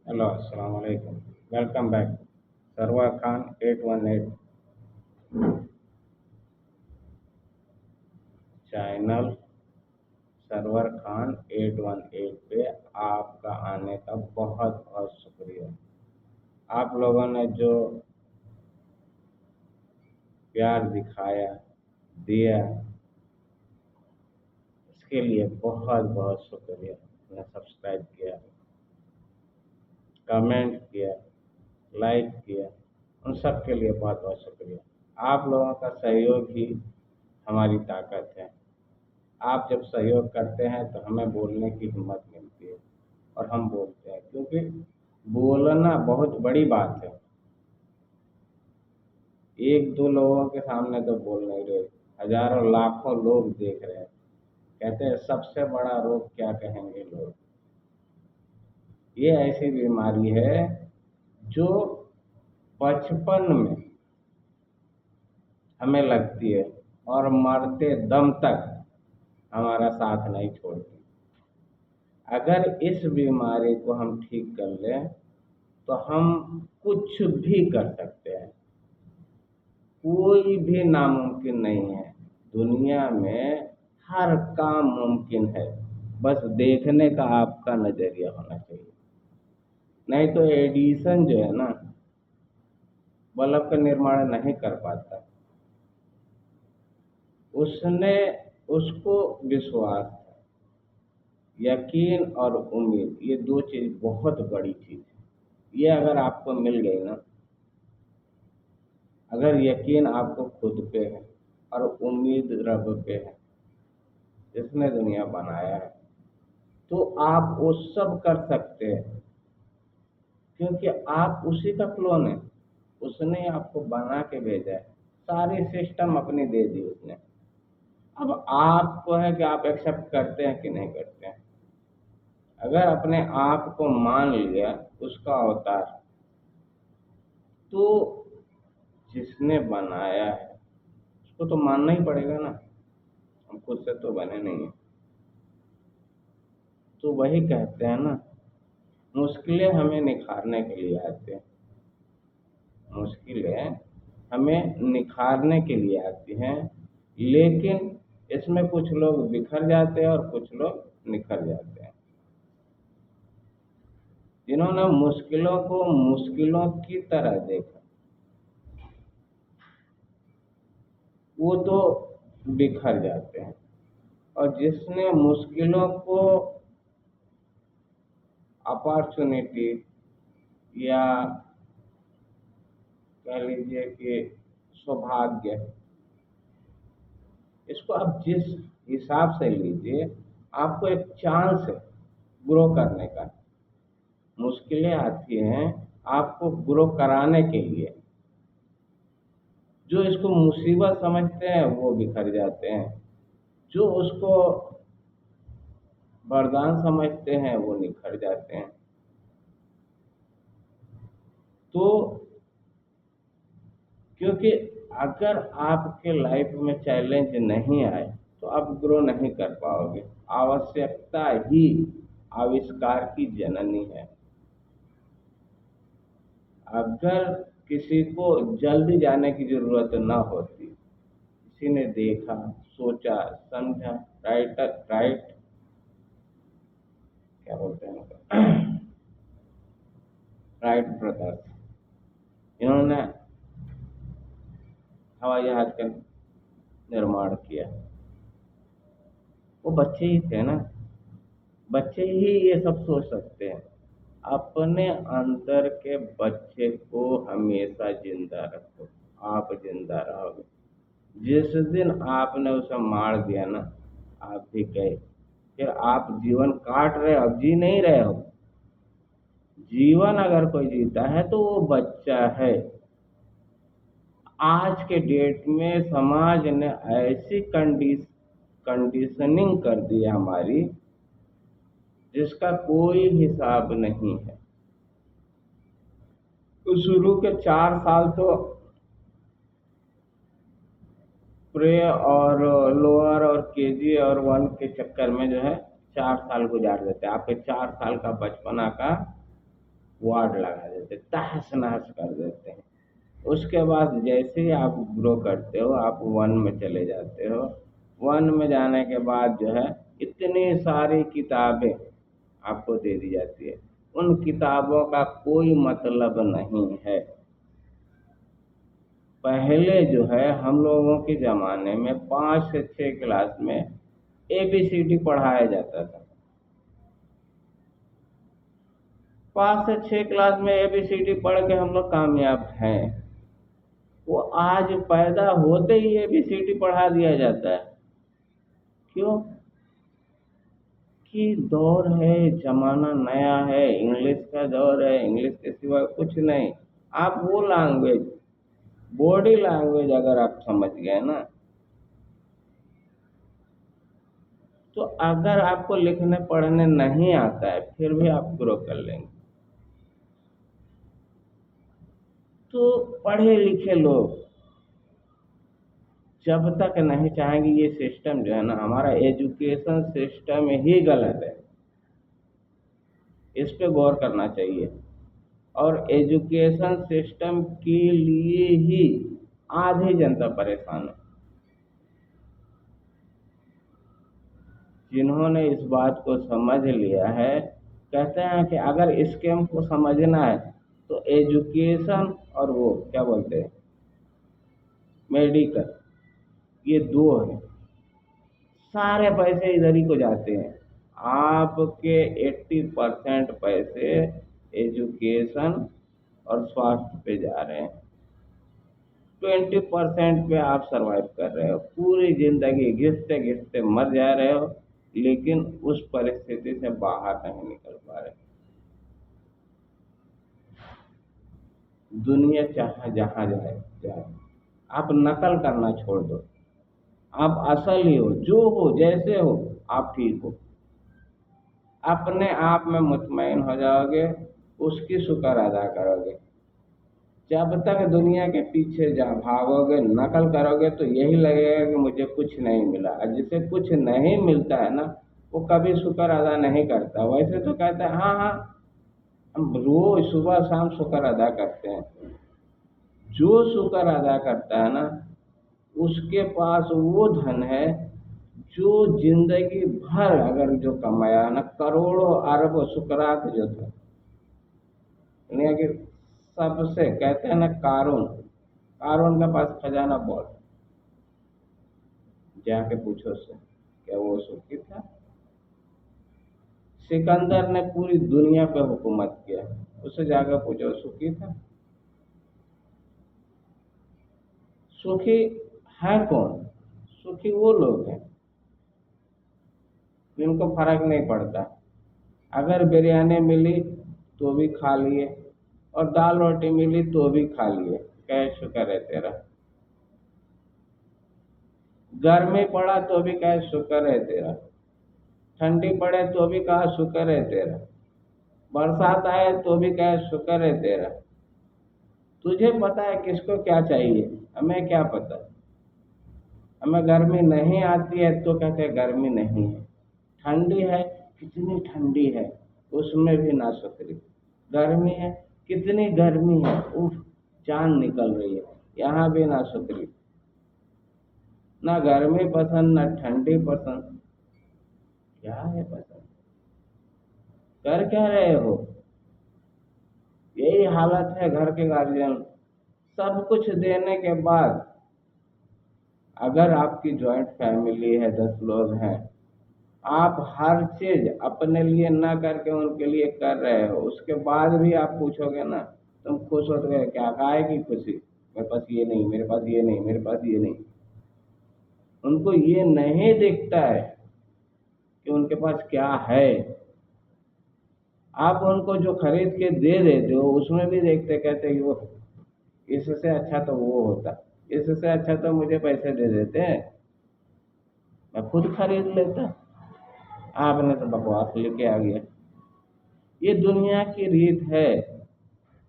Hello अस्सलाम वालेकुम। Welcome back. Sarwar Khan 818 channel. Sarwar Khan 818 पे आपका आने का बहुत बहुत शुक्रिया। आप लोगों ने जो प्यार दिखाया दिया इसके लिए बहुत बहुत शुक्रिया। आपने सब्सक्राइब किया, कमेंट किया, लाइक किया, उन सब के लिए बहुत बहुत शुक्रिया। आप लोगों का सहयोग ही हमारी ताकत है। आप जब सहयोग करते हैं तो हमें बोलने की हिम्मत मिलती है और हम बोलते हैं, क्योंकि बोलना बहुत बड़ी बात है। एक दो लोगों के सामने तो बोल नहीं रहे, हजारों लाखों लोग देख रहे हैं। कहते हैं सबसे बड़ा रोग क्या कहेंगे लोग। ये ऐसी बीमारी है जो बचपन में हमें लगती है और मरते दम तक हमारा साथ नहीं छोड़ती। अगर इस बीमारी को हम ठीक कर लें तो हम कुछ भी कर सकते हैं। कोई भी नामुमकिन नहीं है। दुनिया में हर काम मुमकिन है, बस देखने का आपका नजरिया होना चाहिए। नहीं तो एडिसन जो है ना, बल्ब का निर्माण नहीं कर पाता। उसने उसको विश्वास था, यकीन और उम्मीद, ये दो चीज बहुत बड़ी चीज है। ये अगर आपको मिल गई ना, अगर यकीन आपको खुद पे है और उम्मीद रब पे है जिसने दुनिया बनाया है, तो आप वो सब कर सकते हैं, क्योंकि आप उसी का क्लोन है। उसने आपको बना के भेजा है, सारी सिस्टम अपनी दे दी उसने। अब आपको है कि आप एक्सेप्ट करते हैं कि नहीं करते हैं। अगर अपने आप को मान लिया उसका अवतार, तो जिसने बनाया है उसको तो मानना ही पड़ेगा ना। हम खुद से तो बने नहीं है। तो वही कहते हैं ना, मुश्किलें हमें निखारने के लिए आते हैं। मुश्किलें हमें निखारने के लिए आती हैं, लेकिन इसमें कुछ लोग बिखर जाते हैं और कुछ लोग निखर जाते हैं। जिन्होंने मुश्किलों को मुश्किलों की तरह देखा, वो तो बिखर जाते हैं। और जिसने मुश्किलों को अपॉर्चुनिटी या कह लीजिए कि सौभाग्य, इसको आप जिस हिसाब से लीजिए, आपको एक चांस है ग्रो करने का। मुश्किलें आती हैं आपको ग्रो कराने के लिए। जो इसको मुसीबत समझते हैं वो बिखर जाते हैं, जो उसको वरदान समझते हैं वो निखर जाते हैं। तो क्योंकि अगर आपके लाइफ में चैलेंज नहीं आए तो आप ग्रो नहीं कर पाओगे। आवश्यकता ही आविष्कार की जननी है। अगर किसी को जल्दी जाने की जरूरत ना होती, किसी ने देखा, सोचा, समझा, राइट राइट क्या बोलते हैं उनको? राइट ब्रदर्स, इन्होंने हवाई जहाज का निर्माण किया। वो बच्चे ही थे ना। बच्चे ही ये सब सोच सकते हैं। अपने अंदर के बच्चे को हमेशा जिंदा रखो, आप जिंदा रहोगे। जिस दिन आपने उसे मार दिया ना, आप भी गए। फिर आप जीवन काट रहे हो, अब जी नहीं रहे हो। जीवन अगर कोई जीता है तो वो बच्चा है। आज के डेट में समाज ने ऐसी कंडीशनिंग कर दी है हमारी, जिसका कोई हिसाब नहीं है। तो शुरू के 4 साल तो प्रे और लोअर और केजी और वन के चक्कर में जो है 4 साल गुजार देते हैं। आपके 4 साल का बचपना का वार्ड लगा देते, तहस नहस कर देते हैं। उसके बाद जैसे ही आप ग्रो करते हो, आप वन में चले जाते हो। वन में जाने के बाद जो है इतनी सारी किताबें आपको दे दी जाती है, उन किताबों का कोई मतलब नहीं है। पहले जो है हम लोगों के ज़माने में 5 से 6 क्लास में ABCD पढ़ाया जाता था। 5 से 6 क्लास में ABCD पढ़ के हम लोग कामयाब हैं। वो आज पैदा होते ही ABCD पढ़ा दिया जाता है। क्यों? कि दौर है, जमाना नया है, इंग्लिश का दौर है, इंग्लिश के सिवा कुछ नहीं। आप वो लैंग्वेज, बॉडी लैंग्वेज अगर आप समझ गए ना, तो अगर आपको लिखने पढ़ने नहीं आता है फिर भी आप ग्रो कर लेंगे। तो पढ़े लिखे लोग जब तक नहीं चाहेंगे, ये सिस्टम जो है ना, हमारा एजुकेशन सिस्टम ही गलत है, इस पे गौर करना चाहिए। और एजुकेशन सिस्टम के लिए ही आधी जनता परेशान है। जिन्होंने इस बात को समझ लिया है, कहते हैं कि अगर स्कैम को समझना है तो एजुकेशन और वो क्या बोलते हैं, मेडिकल, ये दो हैं। सारे पैसे इधर ही को जाते हैं। आपके 80% पैसे एजुकेशन और स्वास्थ्य पे जा रहे हैं। 20% पे आप सरवाइव कर रहे हो, पूरी जिंदगी घिसते घिसते मर जा रहे हो, लेकिन उस परिस्थिति से बाहर नहीं निकल पा रहे। दुनिया चाहे जहाँ जाए जाए, आप नकल करना छोड़ दो। आप असल ही हो, जो हो जैसे हो, आप ठीक हो। अपने आप में मुतमईन हो जाओगे, उसकी शुक्र अदा करोगे। जब तक दुनिया के पीछे जा भागोगे, नकल करोगे, तो यही लगेगा कि मुझे कुछ नहीं मिला। और जिसे कुछ नहीं मिलता है ना, वो कभी शुक्र अदा नहीं करता। वैसे तो कहता है हाँ हाँ, हम रोज सुबह शाम शुक्र अदा करते हैं। जो शुक्र अदा करता है ना, उसके पास वो धन है जो जिंदगी भर अगर जो कमाया ना, करोड़ों अरबों शुक्रात जो था दुनिया के, सबसे कहते हैं ना, कारून, कारून के पास खजाना बहुत। जाके पूछो उससे, क्या वो सुखी था? सिकंदर ने पूरी दुनिया पे हुकूमत किया, उससे जाकर पूछो सुखी था? सुखी है कौन? सुखी वो लोग हैं जिनको फर्क नहीं पड़ता। अगर बिरयानी मिली तो भी खा लिए, और दाल रोटी मिली तो भी खा लिए, कहे शुक्र है तेरा। गर्मी पड़ा तो भी कहे शुक्र है तेरा। ठंडी पड़े तो भी कहा शुक्र है तेरा। बरसात आए तो भी कहे शुक्र है तेरा। तुझे पता है किसको क्या चाहिए, हमें क्या पता। हमें गर्मी नहीं आती है तो कहते गर्मी नहीं है। ठंडी है, कितनी ठंडी है, उसमें भी ना शुक्री। गर्मी है, कितनी गर्मी है, उफ, जान निकल रही है, यहाँ भी ना शुक्री। ना गर्मी पसंद, ना ठंडी पसंद, क्या है पसंद? कर क्या रहे हो? यही हालत है घर के गार्जियन। सब कुछ देने के बाद, अगर आपकी जॉइंट फैमिली है, 10 लोग हैं, आप हर चीज अपने लिए ना करके उनके लिए कर रहे हो, उसके बाद भी आप पूछोगे ना, तुम खुश हो तो क्या, काहे की खुशी? मेरे पास ये नहीं, मेरे पास ये नहीं, मेरे पास ये नहीं। उनको ये नहीं दिखता है कि उनके पास क्या है। आप उनको जो खरीद के दे देते हो, उसमें भी देखते, कहते कि वो, इससे अच्छा तो वो होता, इससे अच्छा तो मुझे पैसे दे देते हैं, मैं खुद खरीद लेता। आपने तो बकवास लेके आ गया। ये दुनिया की रीत है।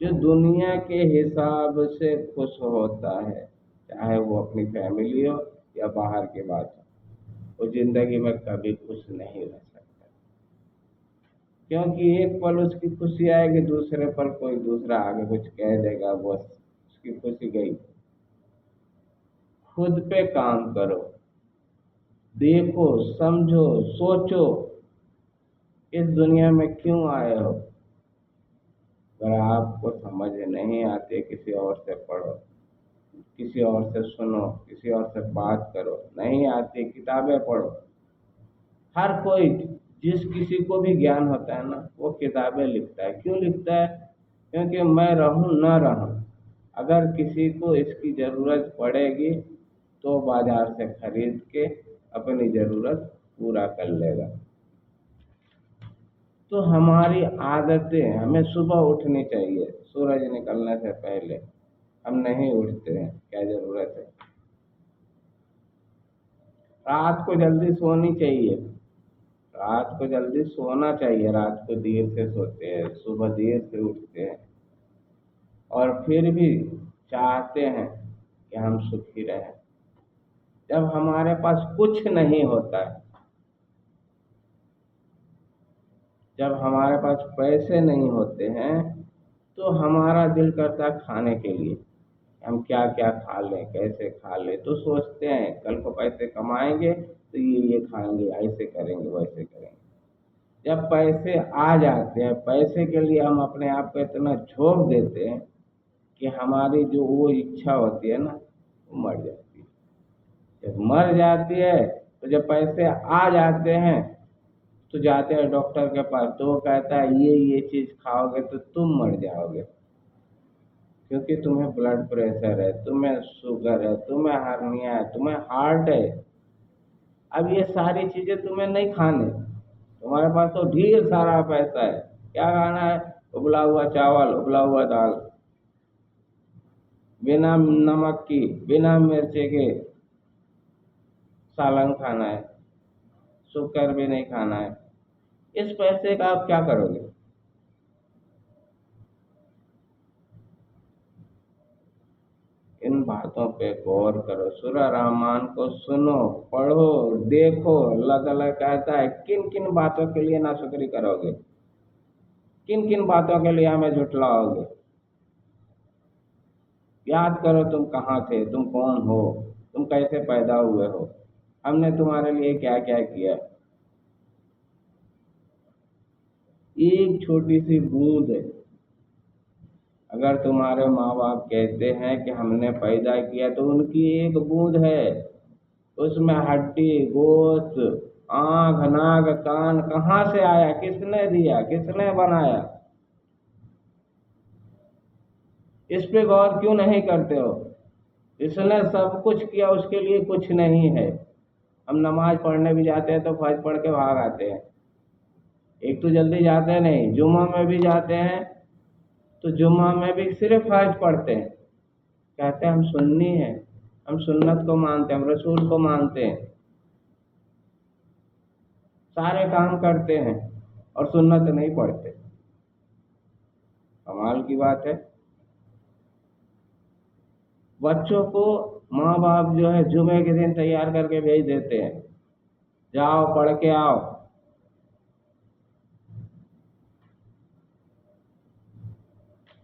जो दुनिया के हिसाब से खुश होता है, चाहे वो अपनी फैमिली हो या बाहर की बात हो, वो जिंदगी में कभी खुश नहीं रह सकता। क्योंकि एक पल उसकी खुशी आएगी, दूसरे पल कोई दूसरा आगे कुछ कह देगा, बस उसकी खुशी गई। खुद पे काम करो, देखो, समझो, सोचो, इस दुनिया में क्यों आए हो। अगर आपको समझ नहीं आती, किसी और से पढ़ो, किसी और से सुनो, किसी और से बात करो, नहीं आती किताबें पढ़ो। हर कोई, जिस किसी को भी ज्ञान होता है ना, वो किताबें लिखता है। क्यों लिखता है? क्योंकि मैं रहूं न रहूं, अगर किसी को इसकी ज़रूरत पड़ेगी तो बाजार से खरीद के अपनी ज़रूरत पूरा कर लेगा। तो हमारी आदतें, हमें सुबह उठनी चाहिए सूरज निकलने से पहले। हम नहीं उठते हैं, क्या ज़रूरत है? रात को जल्दी सोनी चाहिए, रात को जल्दी सोना चाहिए। रात को देर से सोते हैं, सुबह देर से उठते हैं, और फिर भी चाहते हैं कि हम सुखी रहें। जब हमारे पास कुछ नहीं होता है, जब हमारे पास पैसे नहीं होते हैं, तो हमारा दिल करता है खाने के लिए, हम क्या क्या खा लें, कैसे खा लें। तो सोचते हैं कल को पैसे कमाएंगे तो ये खाएंगे, ऐसे करेंगे, वैसे करेंगे। जब पैसे आ जाते हैं, पैसे के लिए हम अपने आप को इतना झोंक देते हैं कि हमारी जो वो इच्छा होती है ना, वो मर जाती है। जब मर जाती है, तो जब पैसे आ जाते हैं तो जाते हैं डॉक्टर के पास, तो वो कहता है ये चीज़ खाओगे तो तुम मर जाओगे, क्योंकि तुम्हें ब्लड प्रेशर है, तुम्हें शुगर है, तुम्हें हार्निया है, तुम्हें हार्ट है। अब ये सारी चीज़ें तुम्हें नहीं खाने, तुम्हारे पास तो ढेर सारा पैसा है, क्या खाना है? उबला हुआ चावल, उबला हुआ दाल, बिना नमक की, बिना मिर्ची के सालन खाना है, शुक्र भी नहीं खाना है। इस पैसे का आप क्या करोगे? इन बातों पे गौर करो, सूरह रहमान को सुनो, पढ़ो, देखो। अल्लाह ताला कहता है किन किन बातों के लिए नाशुक्री करोगे, किन किन बातों के लिए हमें झुठलाओगे। याद करो, तुम कहाँ थे, तुम कौन हो, तुम कैसे पैदा हुए हो, हमने तुम्हारे लिए क्या क्या किया। एक छोटी सी बूंद है, अगर तुम्हारे माँ बाप कहते हैं कि हमने पैदा किया, तो उनकी एक बूंद है, उसमें हड्डी, गोश्त, आँख, नाक, कान कहाँ से आया, किसने दिया, किसने बनाया? इस पे गौर क्यों नहीं करते हो? इसने सब कुछ किया, उसके लिए कुछ नहीं है। हम नमाज पढ़ने भी जाते हैं तो फर्ज पढ़ के भाग आते हैं। एक तो जल्दी जाते नहीं, जुम्मा में भी जाते हैं तो जुम्मा में भी सिर्फ फर्ज पढ़ते हैं, कहते हैं हम सुन्नी हैं, हम सुन्नत को मानते हैं, हम रसूल को मानते हैं, सारे काम करते हैं और सुन्नत नहीं पढ़ते। कमाल की बात है। बच्चों को माँ बाप जो है जुमे के दिन तैयार करके भेज देते हैं, जाओ पढ़ के आओ।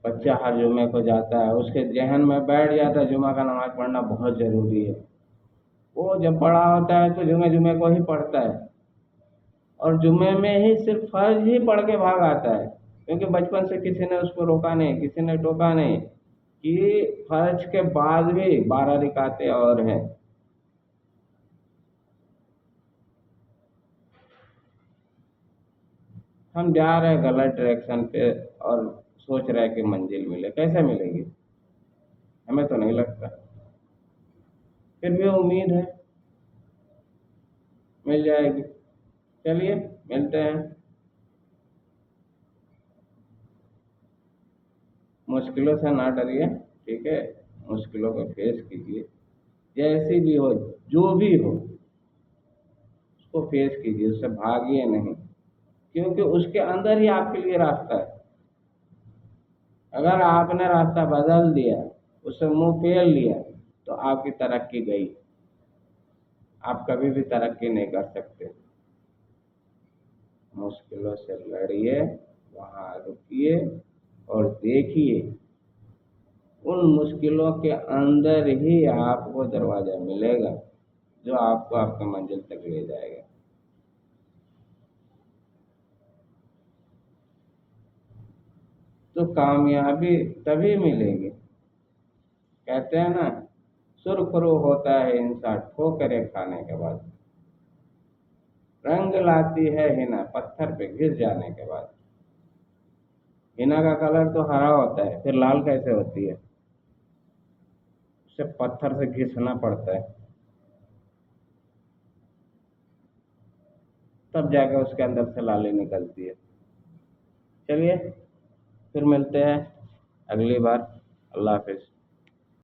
बच्चा हर जुमे को जाता है, उसके जहन में बैठ जाता है जुमा का नमाज पढ़ना बहुत ज़रूरी है। वो जब बड़ा होता है तो जुमे जुमे को ही पढ़ता है, और जुमे में ही सिर्फ फर्ज ही पढ़ के भाग आता है, क्योंकि बचपन से किसी ने उसको रोका नहीं, किसी ने टोका नहीं कि फर्ज के बाद भी 12 रिकाते और हैं। हम जा रहे हैं गलत डायरेक्शन पे और सोच रहे हैं कि मंजिल मिले, कैसे मिलेगी? हमें तो नहीं लगता, फिर भी उम्मीद है मिल जाएगी। चलिए, मिलते हैं। मुश्किलों से ना डरिए, ठीक है? मुश्किलों को फेस कीजिए, जैसी भी हो, जो भी हो, उसको फेस कीजिए, उससे भागिए नहीं, क्योंकि उसके अंदर ही आपके लिए रास्ता है। अगर आपने रास्ता बदल दिया, उससे मुंह फेर लिया, तो आपकी तरक्की गई, आप कभी भी तरक्की नहीं कर सकते। मुश्किलों से लड़िए, वहाँ रुकिए और देखिए, उन मुश्किलों के अंदर ही आपको दरवाज़ा मिलेगा जो आपको आपके मंजिल तक ले जाएगा। तो कामयाबी तभी मिलेगी, कहते हैं ना, सुरखरू होता है इंसान ठोकरें खाने के बाद, रंग लाती है हिना पत्थर पे घिस जाने के बाद। हिना का कलर तो हरा होता है, फिर लाल कैसे होती है? उसे पत्थर से घिसना पड़ता है, तब जाकर उसके अंदर से लाली निकलती है। चलिए, फिर मिलते हैं अगली बार। अल्लाह हाफिज।